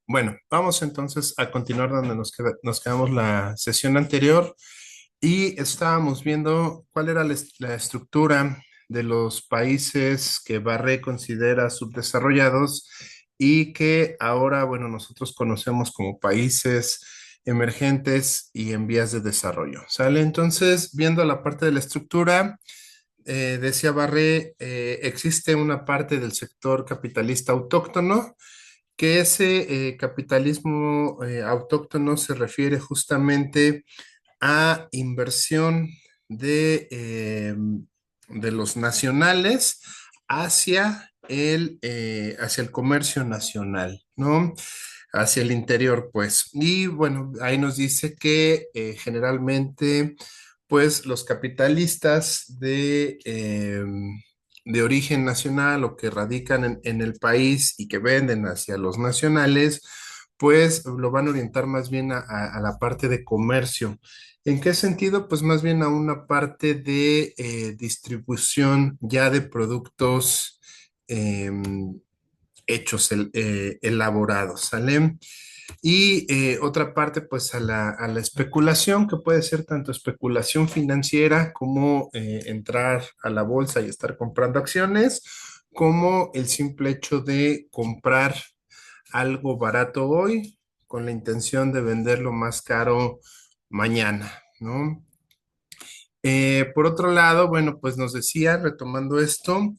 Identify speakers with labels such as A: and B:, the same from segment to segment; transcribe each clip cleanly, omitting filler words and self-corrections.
A: Bueno, vamos entonces a continuar donde nos quedamos la sesión anterior y estábamos viendo cuál era la estructura de los países que Barré considera subdesarrollados y que ahora, bueno, nosotros conocemos como países emergentes y en vías de desarrollo. ¿Sale? Entonces, viendo la parte de la estructura, decía Barré, existe una parte del sector capitalista autóctono que ese capitalismo autóctono se refiere justamente a inversión de los nacionales hacia el comercio nacional, ¿no? Hacia el interior, pues. Y bueno, ahí nos dice que generalmente, pues los capitalistas de origen nacional o que radican en el país y que venden hacia los nacionales, pues lo van a orientar más bien a la parte de comercio. ¿En qué sentido? Pues más bien a una parte de distribución ya de productos hechos, elaborados, ¿sale? Y otra parte, pues a la especulación, que puede ser tanto especulación financiera como entrar a la bolsa y estar comprando acciones, como el simple hecho de comprar algo barato hoy con la intención de venderlo más caro mañana, ¿no? Por otro lado, bueno, pues nos decía, retomando esto,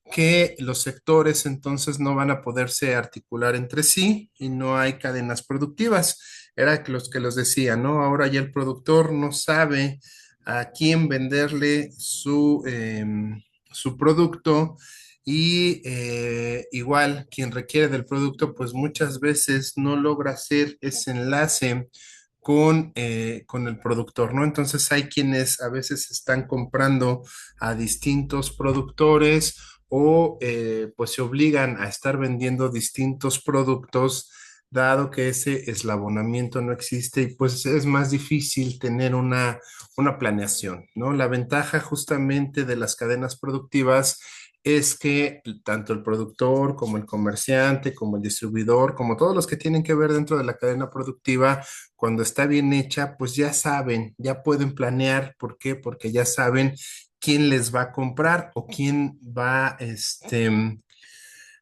A: que los sectores entonces no van a poderse articular entre sí y no hay cadenas productivas. Era que los decía, ¿no? Ahora ya el productor no sabe a quién venderle su producto y igual quien requiere del producto, pues muchas veces no logra hacer ese enlace con el productor, ¿no? Entonces hay quienes a veces están comprando a distintos productores o pues se obligan a estar vendiendo distintos productos, dado que ese eslabonamiento no existe y pues es más difícil tener una planeación, ¿no? La ventaja justamente de las cadenas productivas es que tanto el productor como el comerciante, como el distribuidor, como todos los que tienen que ver dentro de la cadena productiva, cuando está bien hecha, pues ya saben, ya pueden planear. ¿Por qué? Porque ya saben quién les va a comprar o quién va,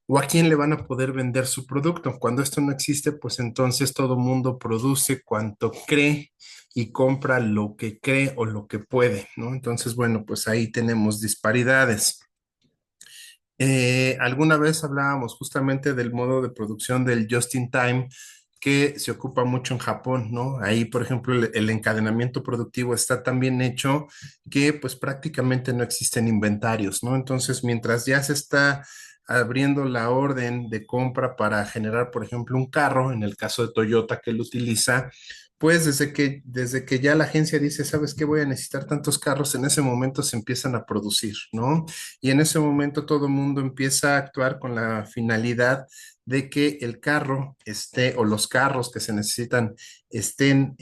A: o a quién le van a poder vender su producto. Cuando esto no existe, pues entonces todo mundo produce cuanto cree y compra lo que cree o lo que puede, ¿no? Entonces, bueno, pues ahí tenemos disparidades. Alguna vez hablábamos justamente del modo de producción del just in time que se ocupa mucho en Japón, ¿no? Ahí, por ejemplo, el encadenamiento productivo está tan bien hecho que pues prácticamente no existen inventarios, ¿no? Entonces, mientras ya se está abriendo la orden de compra para generar, por ejemplo, un carro, en el caso de Toyota que lo utiliza, pues desde que ya la agencia dice, ¿sabes qué? Voy a necesitar tantos carros, en ese momento se empiezan a producir, ¿no? Y en ese momento todo el mundo empieza a actuar con la finalidad de que el carro esté o los carros que se necesitan estén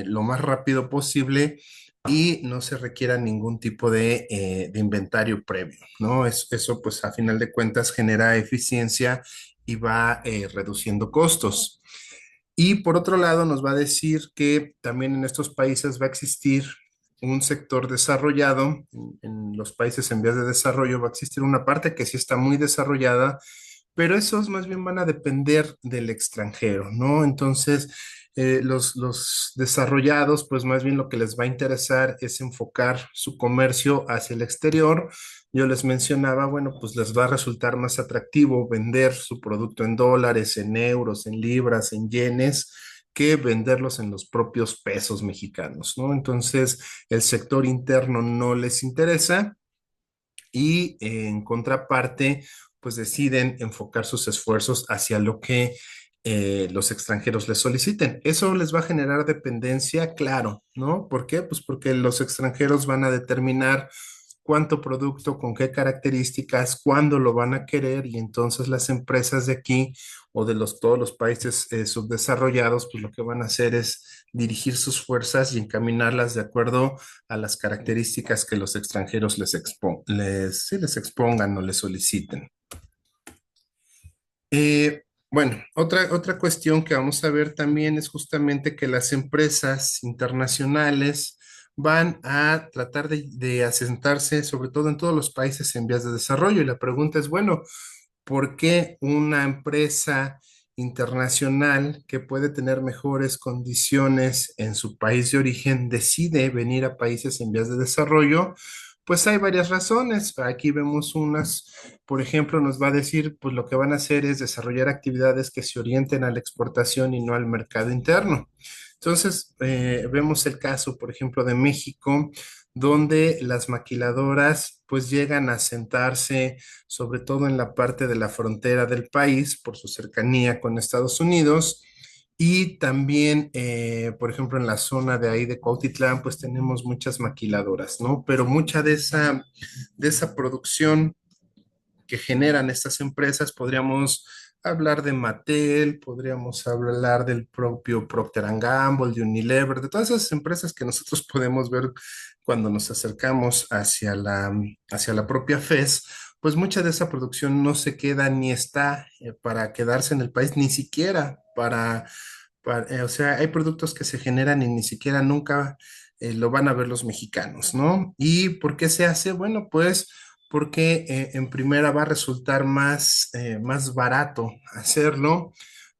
A: lo más rápido posible y no se requiera ningún tipo de inventario previo, ¿no? Eso pues a final de cuentas genera eficiencia y va reduciendo costos. Y por otro lado, nos va a decir que también en estos países va a existir un sector desarrollado, en los países en vías de desarrollo va a existir una parte que sí está muy desarrollada, pero esos más bien van a depender del extranjero, ¿no? Entonces, los desarrollados, pues más bien lo que les va a interesar es enfocar su comercio hacia el exterior. Yo les mencionaba, bueno, pues les va a resultar más atractivo vender su producto en dólares, en euros, en libras, en yenes, que venderlos en los propios pesos mexicanos, ¿no? Entonces, el sector interno no les interesa y en contraparte, pues deciden enfocar sus esfuerzos hacia lo que los extranjeros les soliciten. Eso les va a generar dependencia, claro, ¿no? ¿Por qué? Pues porque los extranjeros van a determinar cuánto producto, con qué características, cuándo lo van a querer y entonces las empresas de aquí o de todos los países subdesarrollados, pues lo que van a hacer es dirigir sus fuerzas y encaminarlas de acuerdo a las características que los extranjeros sí les expongan o les soliciten. Bueno, otra cuestión que vamos a ver también es justamente que las empresas internacionales van a tratar de asentarse sobre todo en todos los países en vías de desarrollo. Y la pregunta es, bueno, ¿por qué una empresa internacional que puede tener mejores condiciones en su país de origen decide venir a países en vías de desarrollo? Pues hay varias razones. Aquí vemos unas, por ejemplo, nos va a decir, pues lo que van a hacer es desarrollar actividades que se orienten a la exportación y no al mercado interno. Entonces, vemos el caso, por ejemplo, de México, donde las maquiladoras pues llegan a sentarse sobre todo en la parte de la frontera del país por su cercanía con Estados Unidos. Y también, por ejemplo, en la zona de ahí de Cuautitlán, pues tenemos muchas maquiladoras, ¿no? Pero mucha de esa producción que generan estas empresas, podríamos hablar de Mattel, podríamos hablar del propio Procter and Gamble, de Unilever, de todas esas empresas que nosotros podemos ver cuando nos acercamos hacia la propia FES, pues mucha de esa producción no se queda ni está para quedarse en el país, ni siquiera o sea, hay productos que se generan y ni siquiera nunca lo van a ver los mexicanos, ¿no? ¿Y por qué se hace? Bueno, pues porque en primera va a resultar más barato hacerlo,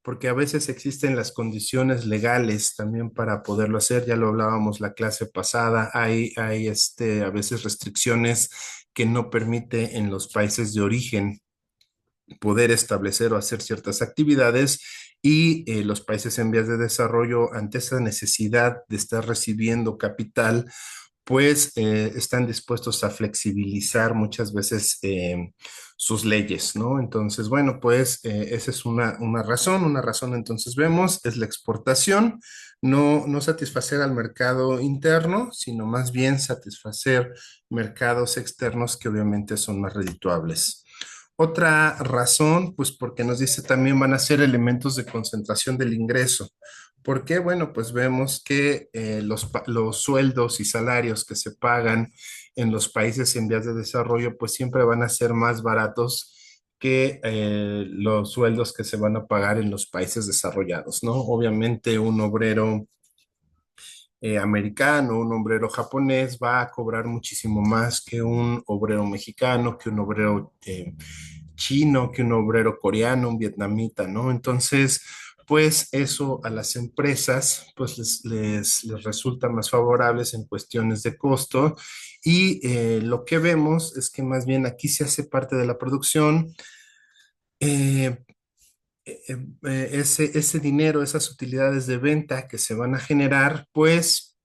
A: porque a veces existen las condiciones legales también para poderlo hacer, ya lo hablábamos la clase pasada, hay a veces restricciones que no permite en los países de origen poder establecer o hacer ciertas actividades y los países en vías de desarrollo ante esa necesidad de estar recibiendo capital pues están dispuestos a flexibilizar muchas veces sus leyes, ¿no? Entonces, bueno, pues esa es una razón entonces vemos, es la exportación, no satisfacer al mercado interno, sino más bien satisfacer mercados externos que obviamente son más redituables. Otra razón, pues porque nos dice también van a ser elementos de concentración del ingreso. ¿Por qué? Bueno, pues vemos que los sueldos y salarios que se pagan en los países en vías de desarrollo, pues siempre van a ser más baratos que los sueldos que se van a pagar en los países desarrollados, ¿no? Obviamente un obrero americano, un obrero japonés va a cobrar muchísimo más que un obrero mexicano, que un obrero chino, que un obrero coreano, un vietnamita, ¿no? Entonces, pues eso a las empresas pues les resulta más favorables en cuestiones de costo y lo que vemos es que más bien aquí se hace parte de la producción. eh, ese dinero, esas utilidades de venta que se van a generar, pues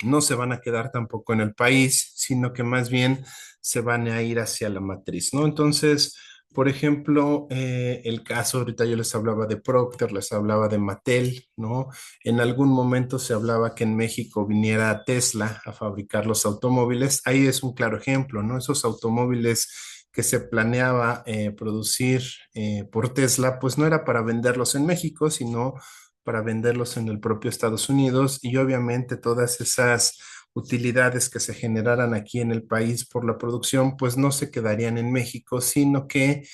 A: no se van a quedar tampoco en el país, sino que más bien se van a ir hacia la matriz, ¿no? Entonces, por ejemplo, el caso, ahorita yo les hablaba de Procter, les hablaba de Mattel, ¿no? En algún momento se hablaba que en México viniera Tesla a fabricar los automóviles. Ahí es un claro ejemplo, ¿no? Esos automóviles que se planeaba producir por Tesla, pues no era para venderlos en México, sino para venderlos en el propio Estados Unidos y obviamente todas esas utilidades que se generaran aquí en el país por la producción, pues no se quedarían en México, sino que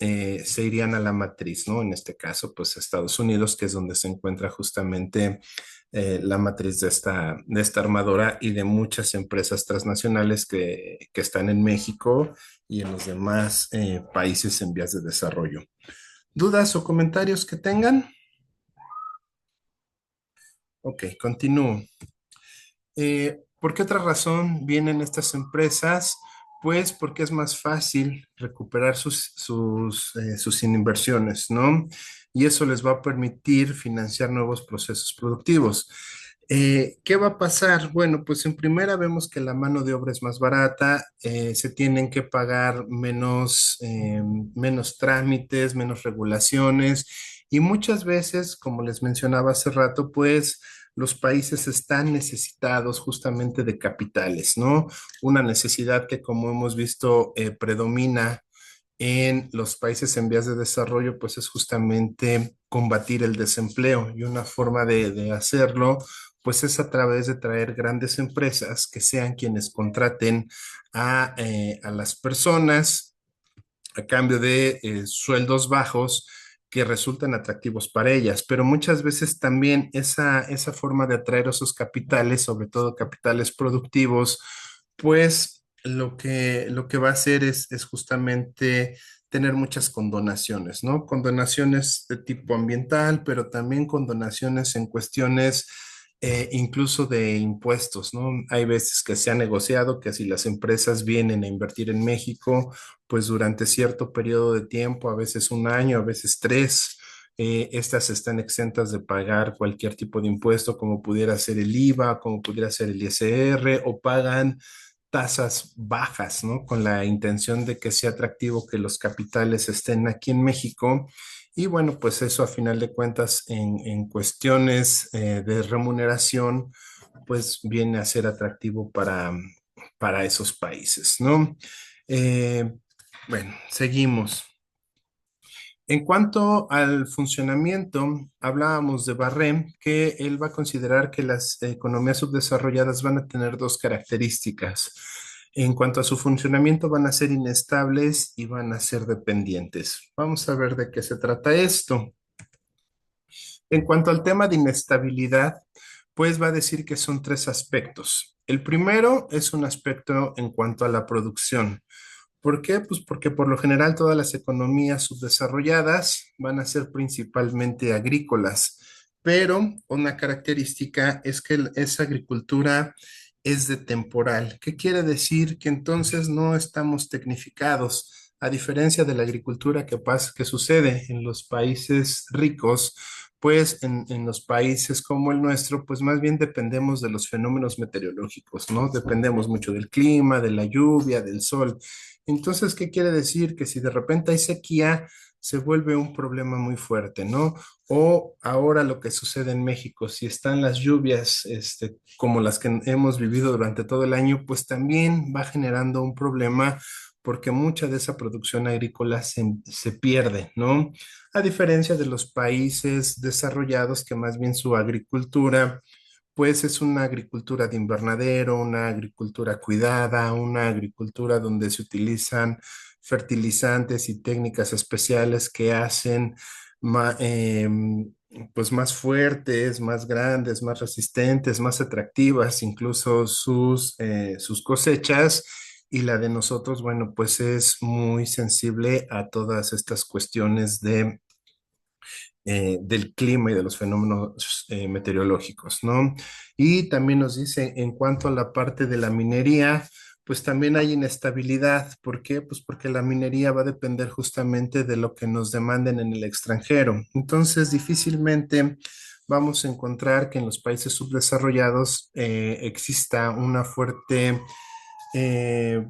A: se irían a la matriz, ¿no? En este caso, pues Estados Unidos, que es donde se encuentra justamente la matriz de esta armadora y de muchas empresas transnacionales que están en México y en los demás países en vías de desarrollo. ¿Dudas o comentarios que tengan? Ok, continúo. ¿Por qué otra razón vienen estas empresas? Pues porque es más fácil recuperar sus inversiones, ¿no? Y eso les va a permitir financiar nuevos procesos productivos. ¿Qué va a pasar? Bueno, pues en primera vemos que la mano de obra es más barata, se tienen que pagar menos trámites, menos regulaciones y muchas veces, como les mencionaba hace rato, pues los países están necesitados justamente de capitales, ¿no? Una necesidad que, como hemos visto, predomina en los países en vías de desarrollo, pues es justamente combatir el desempleo y una forma de hacerlo, pues es a través de traer grandes empresas que sean quienes contraten a las personas a cambio de sueldos bajos que resultan atractivos para ellas, pero muchas veces también esa forma de atraer esos capitales, sobre todo capitales productivos, pues lo que va a hacer es justamente tener muchas condonaciones, ¿no? Condonaciones de tipo ambiental, pero también condonaciones en cuestiones incluso de impuestos, ¿no? Hay veces que se ha negociado que si las empresas vienen a invertir en México, pues durante cierto periodo de tiempo, a veces un año, a veces tres, estas están exentas de pagar cualquier tipo de impuesto, como pudiera ser el IVA, como pudiera ser el ISR, o pagan tasas bajas, ¿no? Con la intención de que sea atractivo que los capitales estén aquí en México. Y bueno, pues eso a final de cuentas en cuestiones de remuneración, pues viene a ser atractivo para esos países, ¿no? Eh, bueno, seguimos. En cuanto al funcionamiento, hablábamos de Barrem, que él va a considerar que las economías subdesarrolladas van a tener dos características. En cuanto a su funcionamiento, van a ser inestables y van a ser dependientes. Vamos a ver de qué se trata esto. En cuanto al tema de inestabilidad, pues va a decir que son tres aspectos. El primero es un aspecto en cuanto a la producción. ¿Por qué? Pues porque por lo general todas las economías subdesarrolladas van a ser principalmente agrícolas, pero una característica es que esa agricultura es de temporal. ¿Qué quiere decir? Que entonces no estamos tecnificados. A diferencia de la agricultura que sucede en los países ricos, pues en los países como el nuestro, pues más bien dependemos de los fenómenos meteorológicos, ¿no? Dependemos mucho del clima, de la lluvia, del sol. Entonces, ¿qué quiere decir? Que si de repente hay sequía, se vuelve un problema muy fuerte, ¿no? O ahora lo que sucede en México, si están las lluvias, como las que hemos vivido durante todo el año, pues también va generando un problema porque mucha de esa producción agrícola se pierde, ¿no? A diferencia de los países desarrollados que más bien su agricultura pues es una agricultura de invernadero, una agricultura cuidada, una agricultura donde se utilizan fertilizantes y técnicas especiales que hacen pues más fuertes, más grandes, más resistentes, más atractivas, incluso sus cosechas. Y la de nosotros, bueno, pues es muy sensible a todas estas cuestiones del clima y de los fenómenos meteorológicos, ¿no? Y también nos dice, en cuanto a la parte de la minería, pues también hay inestabilidad. ¿Por qué? Pues porque la minería va a depender justamente de lo que nos demanden en el extranjero. Entonces, difícilmente vamos a encontrar que en los países subdesarrollados exista una fuerte eh,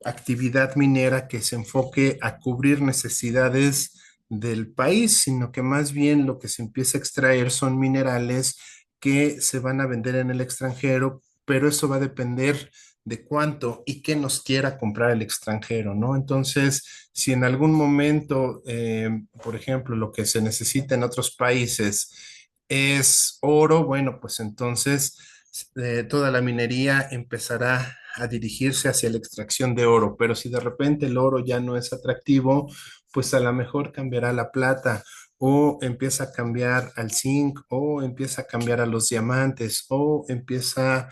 A: actividad minera que se enfoque a cubrir necesidades del país, sino que más bien lo que se empieza a extraer son minerales que se van a vender en el extranjero, pero eso va a depender de cuánto y qué nos quiera comprar el extranjero, ¿no? Entonces, si en algún momento, por ejemplo, lo que se necesita en otros países es oro, bueno, pues entonces toda la minería empezará a dirigirse hacia la extracción de oro, pero si de repente el oro ya no es atractivo, pues a lo mejor cambiará la plata o empieza a cambiar al zinc o empieza a cambiar a los diamantes o empieza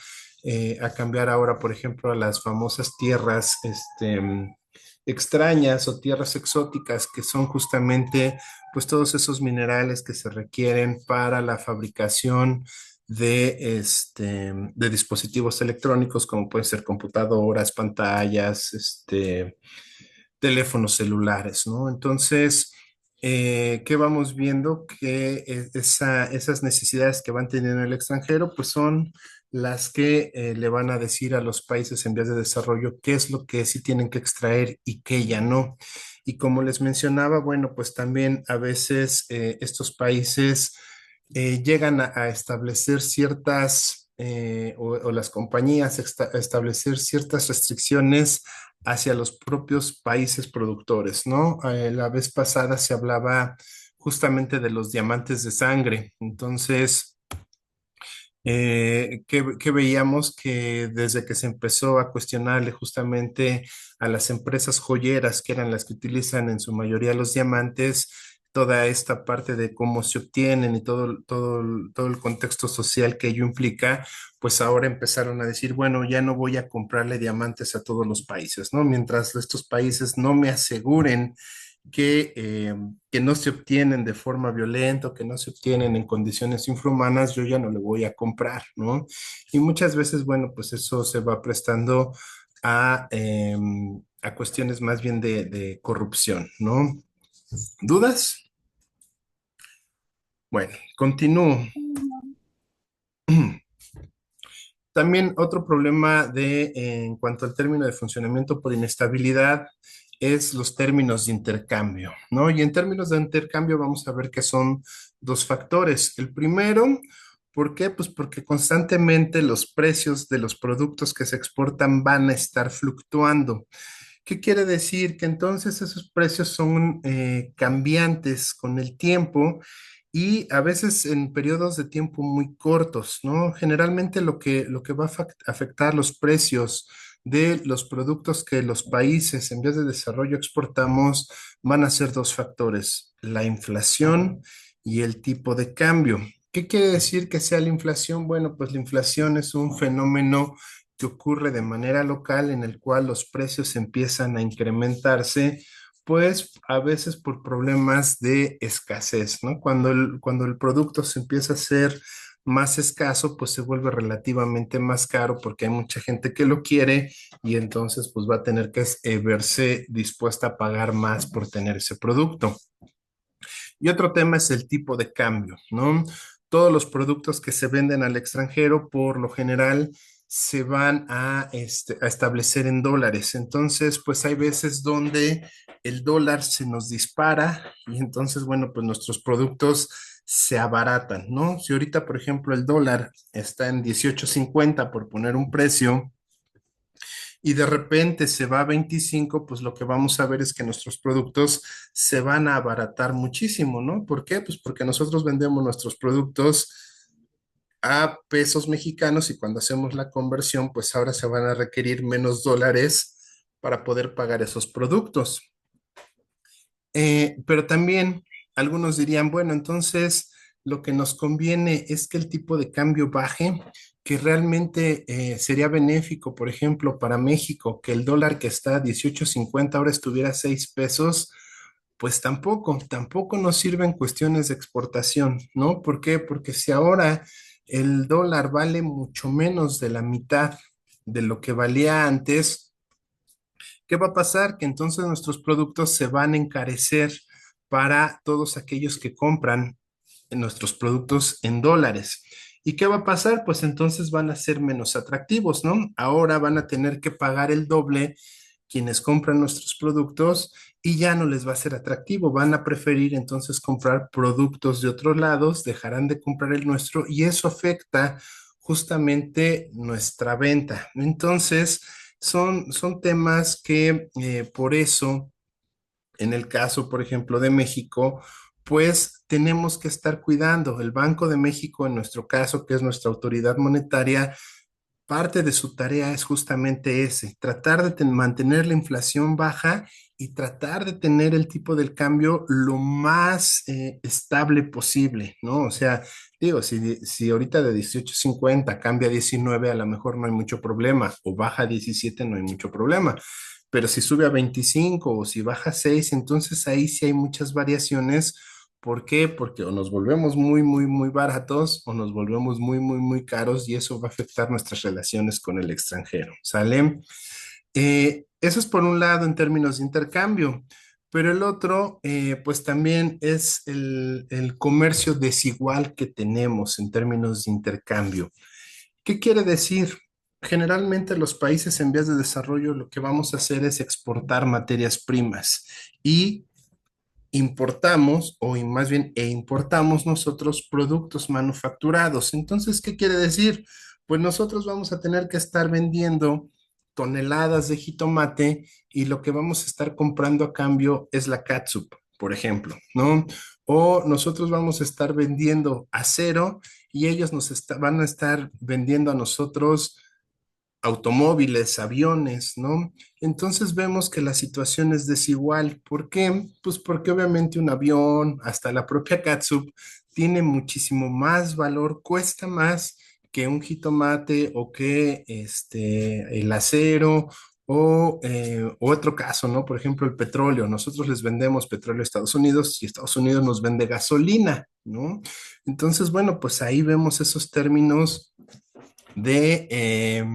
A: a cambiar ahora, por ejemplo, a las famosas tierras extrañas o tierras exóticas que son justamente pues todos esos minerales que se requieren para la fabricación de dispositivos electrónicos, como pueden ser computadoras, pantallas, teléfonos celulares, ¿no? Entonces, ¿qué vamos viendo? Que esas necesidades que van teniendo en el extranjero, pues son las que le van a decir a los países en vías de desarrollo qué es lo que sí tienen que extraer y qué ya no. Y como les mencionaba, bueno, pues también a veces estos países llegan a establecer o las compañías a establecer ciertas restricciones hacia los propios países productores, ¿no? La vez pasada se hablaba justamente de los diamantes de sangre. Entonces, que veíamos que desde que se empezó a cuestionarle justamente a las empresas joyeras, que eran las que utilizan en su mayoría los diamantes, toda esta parte de cómo se obtienen y todo el contexto social que ello implica, pues ahora empezaron a decir, bueno, ya no voy a comprarle diamantes a todos los países, ¿no? Mientras estos países no me aseguren que no se obtienen de forma violenta o que no se obtienen en condiciones infrahumanas, yo ya no le voy a comprar, ¿no? Y muchas veces, bueno, pues eso se va prestando a cuestiones más bien de corrupción, ¿no? ¿Dudas? Bueno, continúo. También otro problema en cuanto al término de funcionamiento por inestabilidad es los términos de intercambio, ¿no? Y en términos de intercambio vamos a ver que son dos factores. El primero, ¿por qué? Pues porque constantemente los precios de los productos que se exportan van a estar fluctuando. ¿Qué quiere decir? Que entonces esos precios son cambiantes con el tiempo y a veces en periodos de tiempo muy cortos, ¿no? Generalmente lo que va a afectar los precios de los productos que los países en vías de desarrollo exportamos van a ser dos factores, la inflación y el tipo de cambio. ¿Qué quiere decir que sea la inflación? Bueno, pues la inflación es un fenómeno que ocurre de manera local en el cual los precios empiezan a incrementarse, pues a veces por problemas de escasez, ¿no? Cuando el producto se empieza a ser más escaso, pues se vuelve relativamente más caro porque hay mucha gente que lo quiere y entonces pues va a tener que verse dispuesta a pagar más por tener ese producto. Y otro tema es el tipo de cambio, ¿no? Todos los productos que se venden al extranjero, por lo general, se van a establecer en dólares. Entonces, pues hay veces donde el dólar se nos dispara y entonces, bueno, pues nuestros productos se abaratan, ¿no? Si ahorita, por ejemplo, el dólar está en 18.50 por poner un precio, y de repente se va a 25, pues lo que vamos a ver es que nuestros productos se van a abaratar muchísimo, ¿no? ¿Por qué? Pues porque nosotros vendemos nuestros productos a pesos mexicanos y cuando hacemos la conversión, pues ahora se van a requerir menos dólares para poder pagar esos productos. Pero también algunos dirían, bueno, entonces lo que nos conviene es que el tipo de cambio baje, que realmente sería benéfico, por ejemplo, para México, que el dólar que está a 18.50 ahora estuviera a 6 pesos, pues tampoco nos sirven cuestiones de exportación, ¿no? ¿Por qué? Porque si ahora el dólar vale mucho menos de la mitad de lo que valía antes, ¿qué va a pasar? Que entonces nuestros productos se van a encarecer para todos aquellos que compran nuestros productos en dólares. ¿Y qué va a pasar? Pues entonces van a ser menos atractivos, ¿no? Ahora van a tener que pagar el doble quienes compran nuestros productos y ya no les va a ser atractivo. Van a preferir entonces comprar productos de otros lados, dejarán de comprar el nuestro y eso afecta justamente nuestra venta. Entonces, son temas que por eso, en el caso, por ejemplo, de México, pues tenemos que estar cuidando. El Banco de México, en nuestro caso, que es nuestra autoridad monetaria, parte de su tarea es justamente ese, tratar de mantener la inflación baja y tratar de tener el tipo del cambio lo más estable posible, ¿no? O sea, digo, si ahorita de 18.50 cambia a 19, a lo mejor no hay mucho problema, o baja a 17, no hay mucho problema. Pero si sube a 25 o si baja a 6, entonces ahí sí hay muchas variaciones. ¿Por qué? Porque o nos volvemos muy baratos o nos volvemos muy caros y eso va a afectar nuestras relaciones con el extranjero. ¿Sale? Eso es por un lado en términos de intercambio, pero el otro, pues también es el comercio desigual que tenemos en términos de intercambio. ¿Qué quiere decir? Generalmente los países en vías de desarrollo lo que vamos a hacer es exportar materias primas y importamos, o más bien, importamos nosotros productos manufacturados. Entonces, ¿qué quiere decir? Pues nosotros vamos a tener que estar vendiendo toneladas de jitomate y lo que vamos a estar comprando a cambio es la catsup, por ejemplo, ¿no? O nosotros vamos a estar vendiendo acero y ellos van a estar vendiendo a nosotros automóviles, aviones, ¿no? Entonces vemos que la situación es desigual. ¿Por qué? Pues porque obviamente un avión, hasta la propia catsup, tiene muchísimo más valor, cuesta más que un jitomate o que el acero o otro caso, ¿no? Por ejemplo, el petróleo. Nosotros les vendemos petróleo a Estados Unidos y Estados Unidos nos vende gasolina, ¿no? Entonces, bueno, pues ahí vemos esos términos de,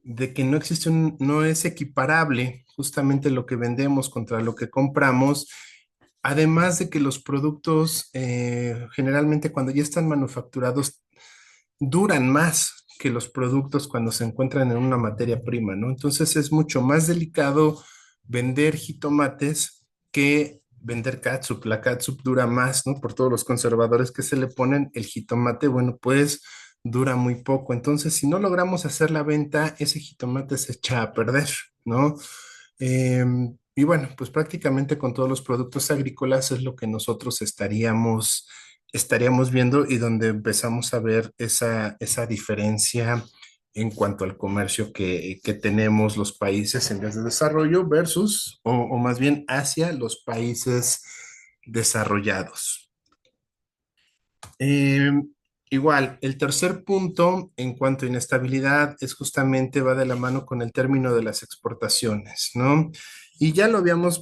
A: de que no existe no es equiparable justamente lo que vendemos contra lo que compramos. Además de que los productos generalmente cuando ya están manufacturados duran más que los productos cuando se encuentran en una materia prima, ¿no? Entonces es mucho más delicado vender jitomates que vender catsup. La catsup dura más, ¿no? Por todos los conservadores que se le ponen. El jitomate, bueno, pues dura muy poco. Entonces, si no logramos hacer la venta, ese jitomate se echa a perder, ¿no? Eh, y bueno, pues prácticamente con todos los productos agrícolas es lo que nosotros estaríamos viendo y donde empezamos a ver esa diferencia en cuanto al comercio que tenemos los países en vías de desarrollo versus, o más bien hacia los países desarrollados. Eh, Igual, el tercer punto en cuanto a inestabilidad es justamente va de la mano con el término de las exportaciones, ¿no? Y ya lo habíamos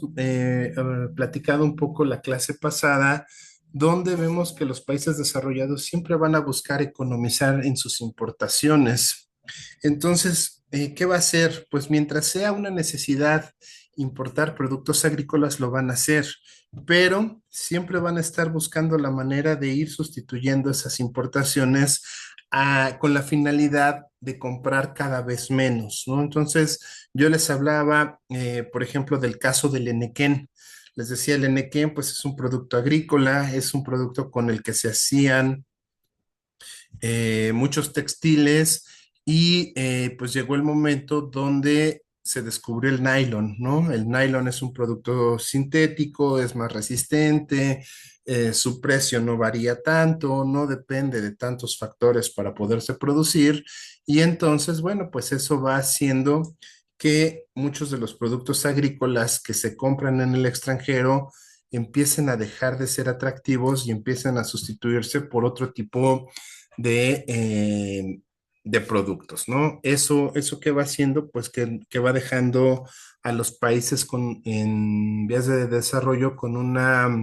A: platicado un poco la clase pasada, donde vemos que los países desarrollados siempre van a buscar economizar en sus importaciones. Entonces, ¿qué va a hacer? Pues mientras sea una necesidad importar productos agrícolas, lo van a hacer, pero siempre van a estar buscando la manera de ir sustituyendo esas importaciones con la finalidad de comprar cada vez menos, ¿no? Entonces, yo les hablaba, por ejemplo, del caso del enequén. Les decía, el enequén, pues es un producto agrícola, es un producto con el que se hacían muchos textiles y pues llegó el momento donde se descubrió el nylon, ¿no? El nylon es un producto sintético, es más resistente, su precio no varía tanto, no depende de tantos factores para poderse producir y entonces, bueno, pues eso va haciendo que muchos de los productos agrícolas que se compran en el extranjero empiecen a dejar de ser atractivos y empiecen a sustituirse por otro tipo de, de productos, ¿no? Eso que va haciendo, pues que va dejando a los países en vías de desarrollo con una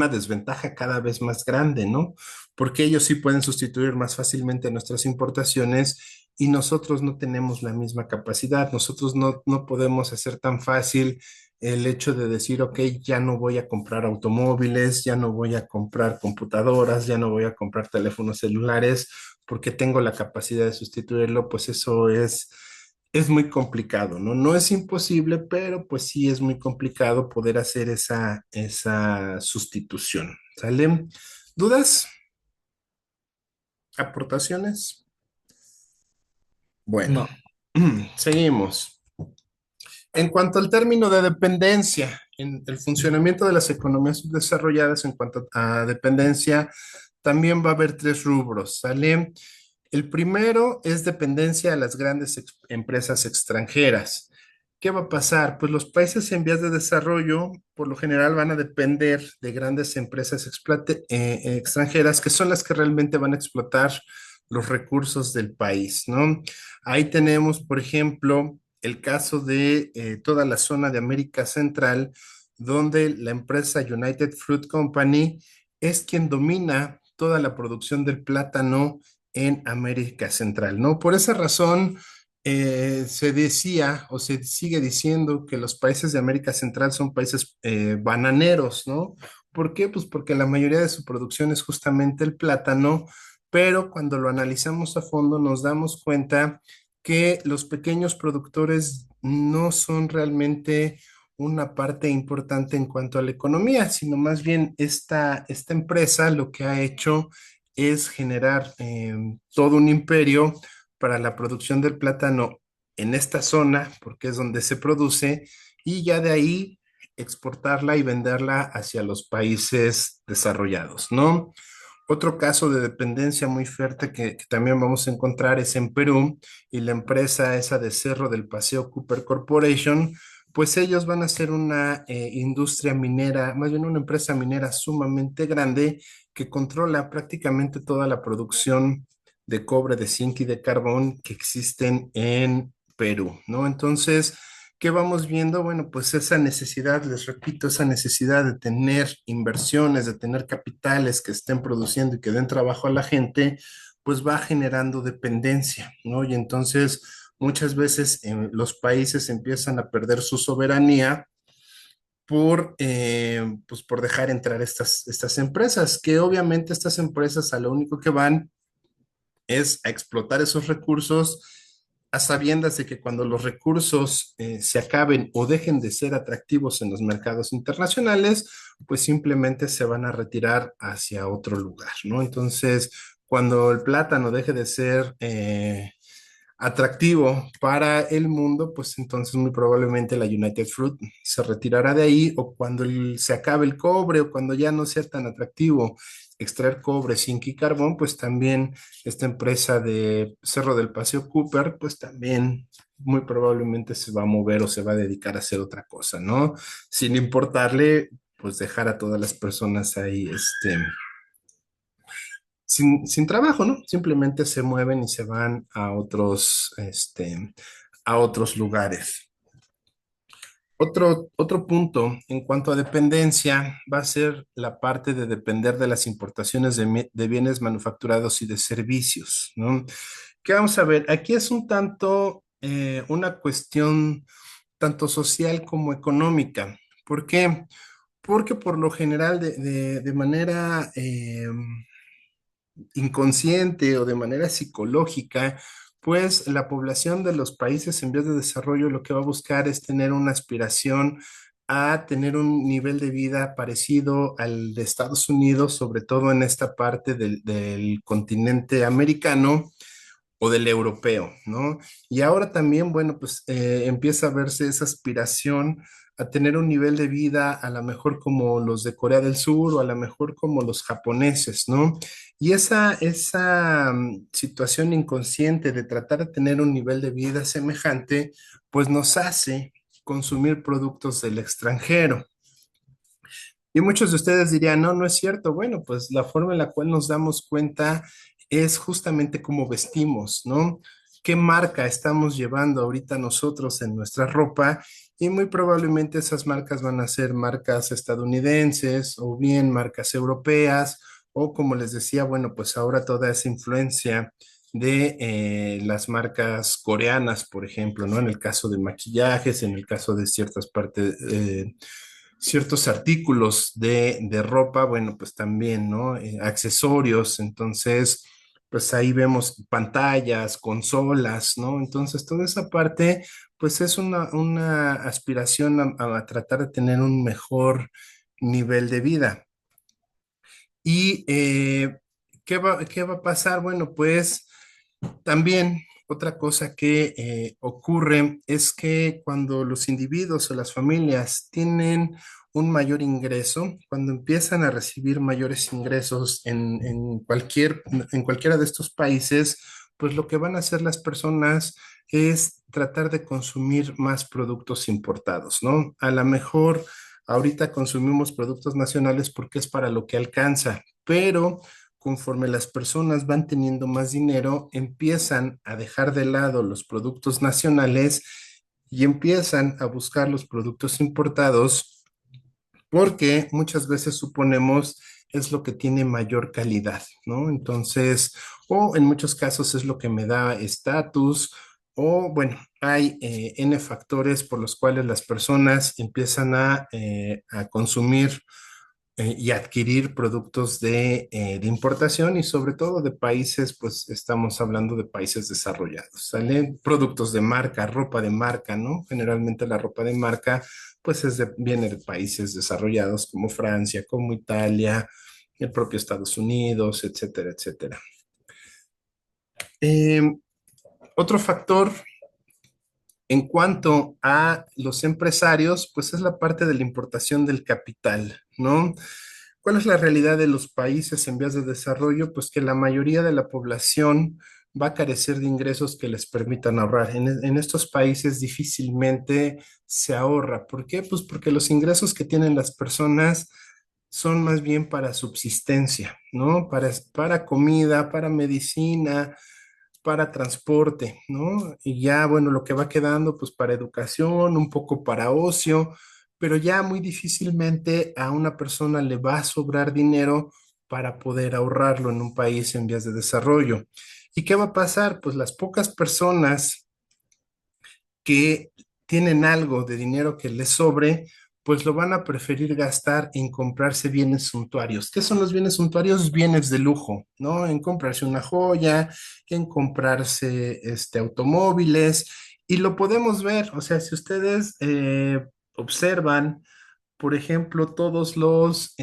A: desventaja cada vez más grande, ¿no? Porque ellos sí pueden sustituir más fácilmente nuestras importaciones y nosotros no tenemos la misma capacidad. Nosotros no podemos hacer tan fácil el hecho de decir, ok, ya no voy a comprar automóviles, ya no voy a comprar computadoras, ya no voy a comprar teléfonos celulares, porque tengo la capacidad de sustituirlo, pues eso es muy complicado, ¿no? No es imposible, pero pues sí es muy complicado poder hacer esa sustitución. ¿Sale? ¿Dudas? ¿Aportaciones? Bueno,
B: No,
A: seguimos. En cuanto al término de dependencia, en el funcionamiento de las economías subdesarrolladas en cuanto a dependencia, también va a haber tres rubros, ¿sale? El primero es dependencia a las grandes empresas extranjeras. ¿Qué va a pasar? Pues los países en vías de desarrollo, por lo general, van a depender de grandes empresas extranjeras que son las que realmente van a explotar los recursos del país, ¿no? Ahí tenemos, por ejemplo, el caso de toda la zona de América Central, donde la empresa United Fruit Company es quien domina toda la producción del plátano en América Central, ¿no? Por esa razón, se decía o se sigue diciendo que los países de América Central son países bananeros, ¿no? ¿Por qué? Pues porque la mayoría de su producción es justamente el plátano, pero cuando lo analizamos a fondo nos damos cuenta que los pequeños productores no son realmente una parte importante en cuanto a la economía, sino más bien esta empresa lo que ha hecho es generar todo un imperio para la producción del plátano en esta zona, porque es donde se produce, y ya de ahí exportarla y venderla hacia los países desarrollados, ¿no? Otro caso de dependencia muy fuerte que también vamos a encontrar es en Perú y la empresa esa de Cerro del Paseo Cooper Corporation, pues ellos van a ser una industria minera, más bien una empresa minera sumamente grande que controla prácticamente toda la producción de cobre, de zinc y de carbón que existen en Perú, ¿no? Entonces, ¿qué vamos viendo? Bueno, pues esa necesidad, les repito, esa necesidad de tener inversiones, de tener capitales que estén produciendo y que den trabajo a la gente, pues va generando dependencia, ¿no? Y entonces muchas veces los países empiezan a perder su soberanía pues por dejar entrar estas empresas, que obviamente estas empresas a lo único que van es a explotar esos recursos a sabiendas de que cuando los recursos se acaben o dejen de ser atractivos en los mercados internacionales, pues simplemente se van a retirar hacia otro lugar, ¿no? Entonces, cuando el plátano deje de ser atractivo para el mundo, pues entonces muy probablemente la United Fruit se retirará de ahí o cuando se acabe el cobre o cuando ya no sea tan atractivo extraer cobre, zinc y carbón, pues también esta empresa de Cerro del Paseo Cooper, pues también muy probablemente se va a mover o se va a dedicar a hacer otra cosa, ¿no? Sin importarle, pues dejar a todas las personas ahí, sin trabajo, ¿no? Simplemente se mueven y se van a otros lugares. Otro punto en cuanto a dependencia va a ser la parte de depender de las importaciones de bienes manufacturados y de servicios, ¿no? ¿Qué vamos a ver? Aquí es un tanto una cuestión tanto social como económica. ¿Por qué? Porque por lo general, de manera inconsciente o de manera psicológica, pues la población de los países en vías de desarrollo lo que va a buscar es tener una aspiración a tener un nivel de vida parecido al de Estados Unidos, sobre todo en esta parte del continente americano o del europeo, ¿no? Y ahora también, bueno, pues empieza a verse esa aspiración a tener un nivel de vida a lo mejor como los de Corea del Sur o a lo mejor como los japoneses, ¿no? Y esa situación inconsciente de tratar de tener un nivel de vida semejante, pues nos hace consumir productos del extranjero. Y muchos de ustedes dirían, no, no es cierto. Bueno, pues la forma en la cual nos damos cuenta es justamente cómo vestimos, ¿no? ¿Qué marca estamos llevando ahorita nosotros en nuestra ropa? Y muy probablemente esas marcas van a ser marcas estadounidenses o bien marcas europeas o como les decía, bueno, pues ahora toda esa influencia de las marcas coreanas, por ejemplo, ¿no? En el caso de maquillajes, en el caso de ciertas partes, ciertos artículos de ropa, bueno, pues también, ¿no? Accesorios, entonces, pues ahí vemos pantallas, consolas, ¿no? Entonces, toda esa parte, pues es una aspiración a tratar de tener un mejor nivel de vida. ¿Y qué va a pasar? Bueno, pues también otra cosa que ocurre es que cuando los individuos o las familias tienen un mayor ingreso, cuando empiezan a recibir mayores ingresos en cualquiera de estos países, pues lo que van a hacer las personas es tratar de consumir más productos importados, ¿no? A lo mejor ahorita consumimos productos nacionales porque es para lo que alcanza, pero conforme las personas van teniendo más dinero, empiezan a dejar de lado los productos nacionales y empiezan a buscar los productos importados porque muchas veces suponemos es lo que tiene mayor calidad, ¿no? Entonces, o en muchos casos es lo que me da estatus, o bueno, hay N factores por los cuales las personas empiezan a consumir y adquirir productos de importación y sobre todo de países, pues estamos hablando de países desarrollados, ¿sale? Productos de marca, ropa de marca, ¿no? Generalmente la ropa de marca, pues viene de países desarrollados como Francia, como Italia, el propio Estados Unidos, etcétera, etcétera. Eh, Otro factor en cuanto a los empresarios, pues es la parte de la importación del capital, ¿no? ¿Cuál es la realidad de los países en vías de desarrollo? Pues que la mayoría de la población va a carecer de ingresos que les permitan ahorrar. En estos países difícilmente se ahorra. ¿Por qué? Pues porque los ingresos que tienen las personas son más bien para subsistencia, ¿no? Para comida, para medicina, para transporte, ¿no? Y ya, bueno, lo que va quedando, pues para educación, un poco para ocio, pero ya muy difícilmente a una persona le va a sobrar dinero para poder ahorrarlo en un país en vías de desarrollo. ¿Y qué va a pasar? Pues las pocas personas que tienen algo de dinero que les sobre, pues lo van a preferir gastar en comprarse bienes suntuarios. ¿Qué son los bienes suntuarios? Bienes de lujo, ¿no? En comprarse una joya, en comprarse automóviles, y lo podemos ver, o sea, si ustedes observan, por ejemplo, todos los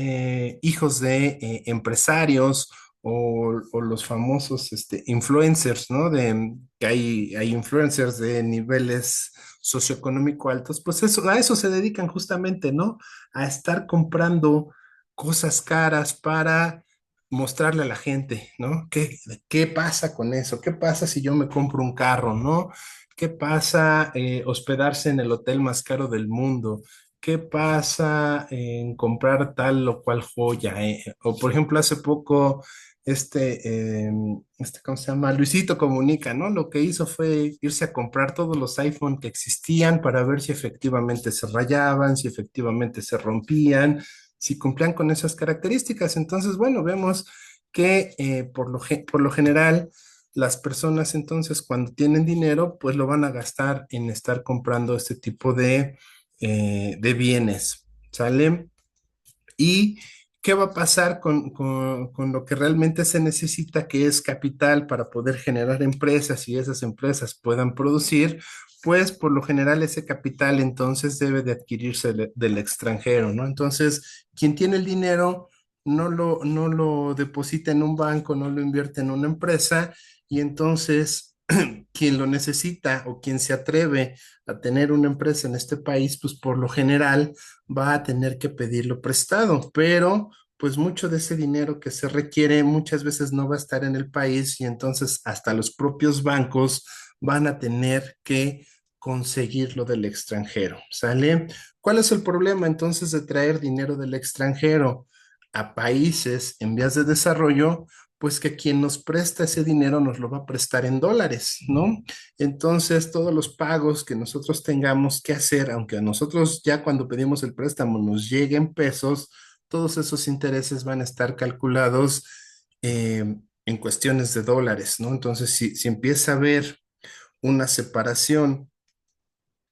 A: hijos de empresarios o los famosos influencers, ¿no? Que hay influencers de niveles socioeconómico altos, pues eso, a eso se dedican justamente, ¿no? A estar comprando cosas caras para mostrarle a la gente, ¿no? ¿Qué pasa con eso? ¿Qué pasa si yo me compro un carro, ¿no? ¿Qué pasa hospedarse en el hotel más caro del mundo? ¿Qué pasa en comprar tal o cual joya? O por ejemplo, hace poco, ¿cómo se llama? Luisito Comunica, ¿no? Lo que hizo fue irse a comprar todos los iPhone que existían para ver si efectivamente se rayaban, si efectivamente se rompían, si cumplían con esas características. Entonces, bueno, vemos que por lo general, las personas entonces cuando tienen dinero, pues lo van a gastar en estar comprando este tipo de bienes, ¿sale? ¿Y qué va a pasar con lo que realmente se necesita, que es capital para poder generar empresas y esas empresas puedan producir? Pues por lo general ese capital entonces debe de adquirirse del extranjero, ¿no? Entonces, quien tiene el dinero no lo deposita en un banco, no lo invierte en una empresa, y entonces quien lo necesita o quien se atreve a tener una empresa en este país, pues por lo general va a tener que pedirlo prestado, pero pues mucho de ese dinero que se requiere muchas veces no va a estar en el país, y entonces hasta los propios bancos van a tener que conseguirlo del extranjero, ¿sale? ¿Cuál es el problema entonces de traer dinero del extranjero a países en vías de desarrollo? Pues que quien nos presta ese dinero nos lo va a prestar en dólares, ¿no? Entonces, todos los pagos que nosotros tengamos que hacer, aunque a nosotros ya cuando pedimos el préstamo nos lleguen pesos, todos esos intereses van a estar calculados en cuestiones de dólares, ¿no? Entonces, si empieza a haber una separación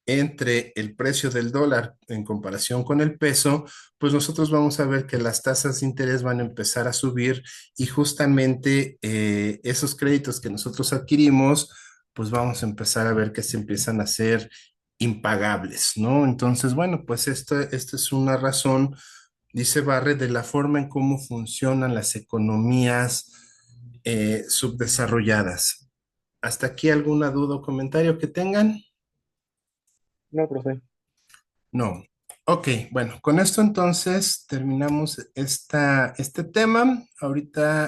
A: entre el precio del dólar en comparación con el peso, pues nosotros vamos a ver que las tasas de interés van a empezar a subir, y justamente esos créditos que nosotros adquirimos, pues vamos a empezar a ver que se empiezan a hacer impagables, ¿no? Entonces, bueno, pues esta es una razón, dice Barre, de la forma en cómo funcionan las economías subdesarrolladas. ¿Hasta aquí alguna duda o comentario que tengan?
B: No, profe.
A: No. Ok, bueno, con esto entonces terminamos este tema. Ahorita